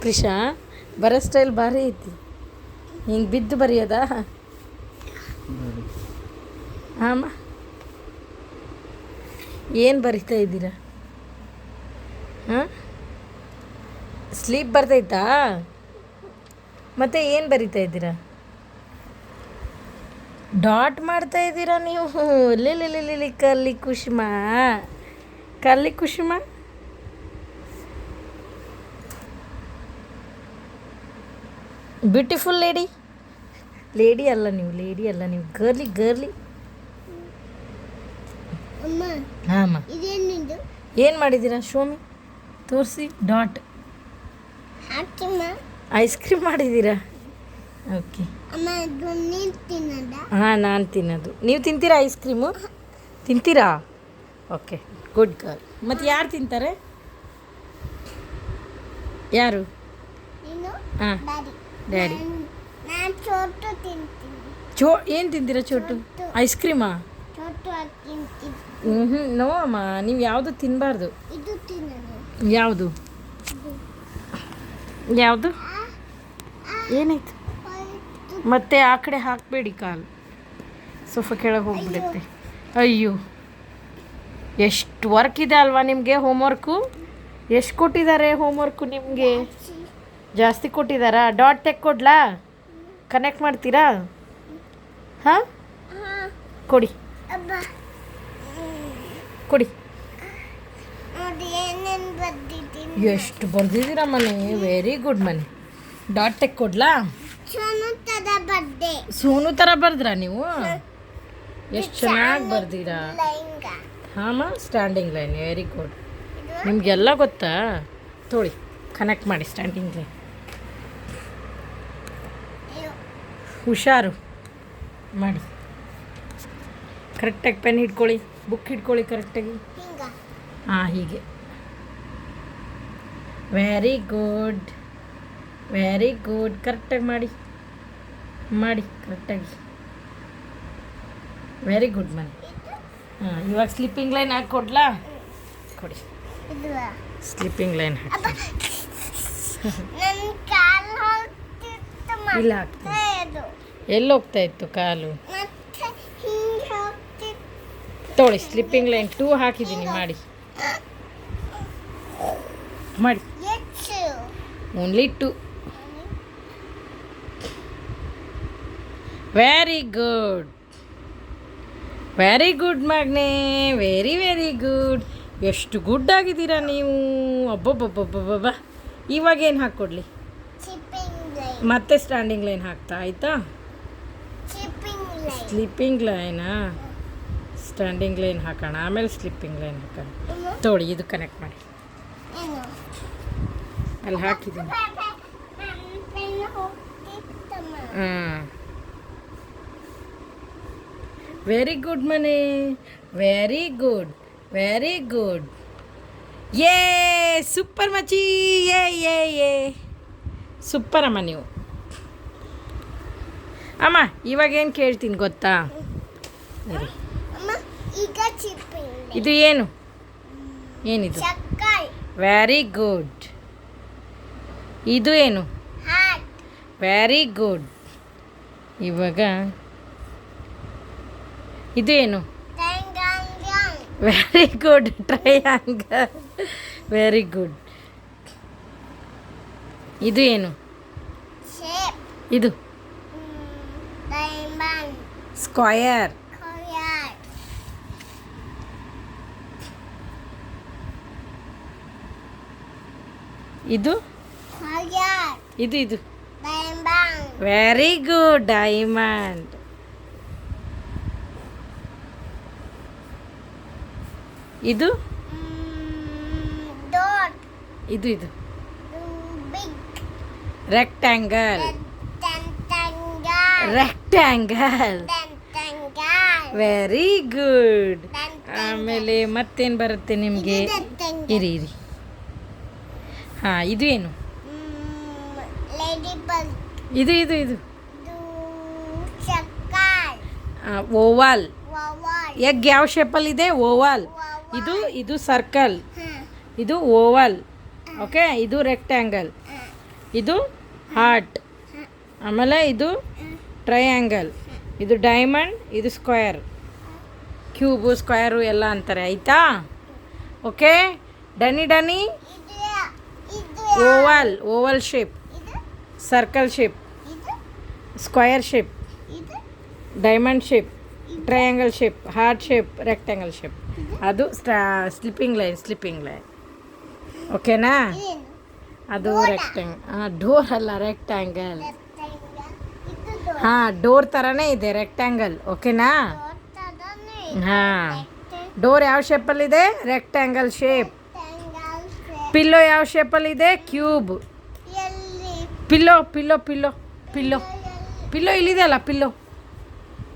ಕ್ರಿಶಾ ಬರೋ ಸ್ಟೈಲ್ ಭಾರಿ ಐತಿ. ಹಿಂಗೆ ಬಿದ್ದು ಬರೆಯೋದಾ? ಹಾಂ, ಏನು ಬರಿತಾ ಇದ್ದೀರಾ? ಹಾಂ, ಸ್ಲೀಪ್ ಬರ್ತೈತಾ? ಮತ್ತೆ ಏನು ಬರಿತಾ ಇದ್ದೀರಾ? ಡಾಟ್ ಮಾಡ್ತಾ ಇದ್ದೀರಾ ನೀವು? ಲಿಲಿ ಕಲ್ಲಿ ಕುಸುಮಾ, ಕಲ್ಲಿ ಕುಸುಮ. Beautiful lady. ಲೇಡಿ ಅಲ್ಲ ನೀವು ಗರ್ಲಿ. ಹಾಂ, ಏನು ಮಾಡಿದ್ದೀರಾ? ಶೋಮಿ ತೋರಿಸಿ. ಡಾಟ್ ಐಸ್ ಕ್ರೀಮ್ ಮಾಡಿದ್ದೀರಾ? ಓಕೆ. ಹಾಂ, ನಾನು ತಿನ್ನೋದು. ನೀವು ತಿಂತೀರಾ ಐಸ್ ಕ್ರೀಮು? ತಿಂತೀರಾ? Okay, good girl. ಮತ್ತು ಯಾರು ತಿಂತಾರೆ? ಯಾರು? ಹಾಂ, ಡ್ಯಾಡಿ. ಏನು ತಿಂತೀರಾ? ಚೋಟು ಐಸ್ ಕ್ರೀಮಾ? ನೋ ಅಮ್ಮ, ನೀವು ಯಾವುದು ತಿನ್ನಬಾರ್ದು. ಯಾವುದು ಏನಾಯ್ತು? ಮತ್ತೆ ಆ ಕಡೆ ಹಾಕಬೇಡಿ, ಕಾಲು ಸೋಫಾ ಕೆಳಗೆ ಹೋಗ್ಬಿಡುತ್ತೆ. ಅಯ್ಯೋ, ಎಷ್ಟು ವರ್ಕ್ ಇದೆ ಅಲ್ವಾ ನಿಮಗೆ? ಹೋಮ್ವರ್ಕು ಎಷ್ಟು ಕೊಟ್ಟಿದ್ದಾರೆ? ಹೋಮ್ವರ್ಕು ನಿಮಗೆ ಜಾಸ್ತಿ ಕೊಟ್ಟಿದ್ದಾರಾ? ಡಾಟ್ ತೆಕ್ಕೊಡ್ಲಾ? ಕನೆಕ್ಟ್ ಮಾಡ್ತೀರಾ? ಹಾಂ, ಕೊಡಿ. ಎಷ್ಟು ಬರ್ದಿದ್ದೀರಾ ಮನೆ? ವೆರಿ ಗುಡ್ ಮನೆ. ಡಾಟ್ ತೆಕ್ಕೊಡ್ಲಾ? ಸೋನು ಥರ ಬರ್ದ್ರಾ ನೀವು? ಎಷ್ಟು ಚೆನ್ನಾಗಿ ಬರ್ದಿರಾ. ಹಾಂ, ಸ್ಟ್ಯಾಂಡಿಂಗ್ ಲೈನ್. Very good. ನಿಮಗೆಲ್ಲ ಗೊತ್ತಾ? ತೊಳಿ, ಕನೆಕ್ಟ್ ಮಾಡಿ ಸ್ಟ್ಯಾಂಡಿಂಗ್ ಲೈನ್. ಹುಷಾರು ಮಾಡಿ. ಕರೆಕ್ಟಾಗಿ ಪೆನ್ ಹಿಡ್ಕೊಳ್ಳಿ, ಬುಕ್ ಹಿಡ್ಕೊಳ್ಳಿ ಕರೆಕ್ಟಾಗಿ. ಹಾಂ, ಹೀಗೆ. Very good. ಕರೆಕ್ಟಾಗಿ ಮಾಡಿ ಕರೆಕ್ಟಾಗಿ. ವೆರಿ ಗುಡ್ ಮನೆ. ಹಾಂ, ಇವಾಗ ಸ್ಲಿಪ್ಪಿಂಗ್ ಲೈನ್ ಹಾಕಿ ಕೊಡ್ಲಾ? ಕೊಡಿ. ಸ್ಲಿಪ್ಪಿಂಗ್ ಲೈನ್ ಹಾಕಿ. ಇಲ್ಲ, ಹಾಕ್ತೀನಿ. ಎಲ್ಲಿ ಹೋಗ್ತಾ ಇತ್ತು ಕಾಲು? ತೊಳಿ, ಸ್ಲಿಪ್ಪಿಂಗ್ ಲೈನ್ 2 ಹಾಕಿದ್ದೀನಿ. ಮಾಡಿ ಓನ್ಲಿ 2. ವೆರಿ ಗುಡ್ ಮಗನೇ. Very good. ಎಷ್ಟು ಗುಡ್ ಆಗಿದ್ದೀರಾ ನೀವು. ಅಬ್ಬಬ್ಬಬ್ಬಬ್ಬಬ್ಬ. ಇವಾಗ ಏನು ಹಾಕ್ಕೊಡ್ಲಿ? ಮತ್ತೆ ಸ್ಟ್ಯಾಂಡಿಂಗ್ ಲೈನ್ ಹಾಕ್ತಾ ಆಯಿತಾ? ಸ್ಲಿಪ್ಪಿಂಗ್ ಲೈನಾ? ಸ್ಟ್ಯಾಂಡಿಂಗ್ ಲೈನ್ ಹಾಕೋಣ, ಆಮೇಲೆ ಸ್ಲಿಪ್ಪಿಂಗ್ ಲೈನ್ ಹಾಕೋಣ. ತೊಳಿ, ಇದು ಕನೆಕ್ಟ್ ಮಾಡಿ. ಅಲ್ಲಿ ಹಾಕಿದ್ದೀನಿ. ಹಾಂ, ವೆರಿ ಗುಡ್ ಮನೆ. Very good. ಯೇ ಸೂಪರ್ ಮಚ್ಚಿ. ಯೇ ಸೂಪರ್ ಅಮ್ಮ ನೀವು. ಅಮ್ಮ, ಇವಾಗ ಏನು ಕೇಳ್ತೀನಿ ಗೊತ್ತಾ? ಸರಿ, ಇದು ಏನಿದು? Very good. ಇದು ಏನು? Very good. ಇವಾಗ ಇದು ಏನು? Very good. Triangle. Very good. ಇದು ಏನು? ಇದು ಸ್ಕ್ವಯರ್. ಇದು ವೆರಿ ಗುಡ್. ಡೈಮಂಡ್. ಇದು ಇದು ರೆಕ್ಟ್ಯಾಂಗಲ್. Very good. ಆಮೇಲೆ ಮತ್ತೇನು ಬರುತ್ತೆ ನಿಮಗೆ? ಇರಿ. ಹಾಂ, ಇದು ಏನು? ಇದು ಓವಲ್. ಎಗ್ ಯಾವ ಶೇಪಲ್ಲಿದೆ? ಓವಲ್. ಇದು ಸರ್ಕಲ್. ಇದು ಓವಲ್. ಓಕೆ, ಇದು ರೆಕ್ಟ್ಯಾಂಗಲ್. ಇದು ಹಾರ್ಟ್, ಆಮೇಲೆ ಇದು ಟ್ರಯಾಂಗಲ್, ಇದು ಡೈಮಂಡ್, ಇದು ಸ್ಕ್ವೇರ್. ಕ್ಯೂಬು ಸ್ಕ್ವೇರು ಎಲ್ಲ ಅಂತಾರೆ, ಆಯಿತಾ? ಓಕೆ, ಡನಿ oval shape, circle shape, square shape, diamond shape, triangle shape, heart shape, rectangle shape. ಅದು ಸ್ಲಿಪ್ಪಿಂಗ್ ಲೈನ್. ಓಕೆನಾ? ಅದು ಡೋರ್ ಅಲ್ಲ, ರೆಕ್ಟ್ಯಾಂಗಲ್. ಹಾಂ, ಡೋರ್ ಥರನೇ ಇದೆ, ರೆಕ್ಟ್ಯಾಂಗಲ್. ಓಕೆನಾ? ಹಾಂ, ಡೋರ್ ಯಾವ ಶೇಪಲ್ಲಿದೆ? Rectangle shape. ಪಿಲ್ಲೋ ಯಾವ ಶೇಪಲ್ಲಿದೆ? ಕ್ಯೂಬ್. ಪಿಲ್ಲೋ ಇಲ್ಲಿದೆ ಅಲ್ಲ,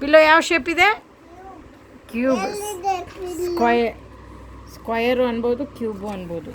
ಪಿಲ್ಲೋ ಯಾವ ಶೇಪ್ ಇದೆ? ಕ್ಯೂಬ್. ಸ್ಕ್ವಯರು ಅನ್ಬೋದು, ಕ್ಯೂಬು ಅನ್ಬೋದು.